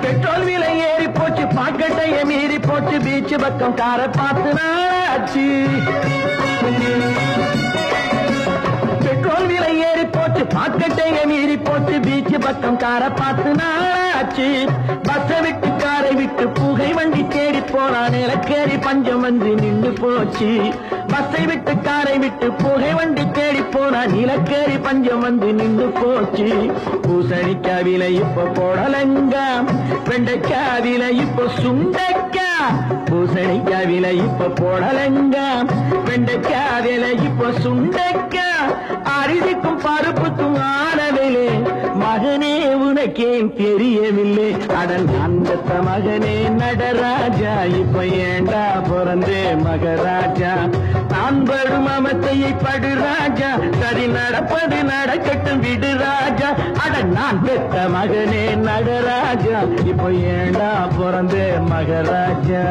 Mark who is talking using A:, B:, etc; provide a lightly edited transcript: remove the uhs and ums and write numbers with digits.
A: Petrol விலை ஏறி போச்சு, பாக்கெட்டைய மீறி போச்சு, பீச் பக்கம் காரை பார்த்து நாளாச்சு. பெட்ரோல் விலை ஏறி போச்சு, பாக்கெட்டைய மீறி போச்சு, பீச் பக்கம் காரை பார்த்து நாளாச்சு. பஸ்ஸை விட்டு காரை விட்டு புகை வண்டி தேடி போறான், நிலக்கேறி பஞ்சம் வந்து நின்று போச்சு. பஸ்ஸை விட்டு காரை விட்டு புகை வண்டி தேடி போறான், நிலக்கேறி பஞ்சம் வந்து நின்று போச்சு. பூசணிக்காய் விலை இப்ப போடலங்க, வெண்டைக்காய் விலை இப்ப சுண்டைக்கா. பூசணிக்காய் விலை இப்ப போடலங்க, வெண்டைக்காய் விலை இப்ப சுண்டைக்கா. அரிசிக்கும் பருப்புக்கும் ஆனவில்லை, மகனே உனக்கேன் தெரியவில்லை. அடன் அந்த மகனே நடராஜா, இப்ப ஏண்டா பிறந்தே மகராஜா. நான் படும் அமத்தையை படு ராஜா, சரி நடப்பது நடக்கட்டும் விடு ராஜா. அடன் நான் பெற்ற மகனே நடராஜா, இப்ப ஏண்டா பிறந்தே மகராஜா.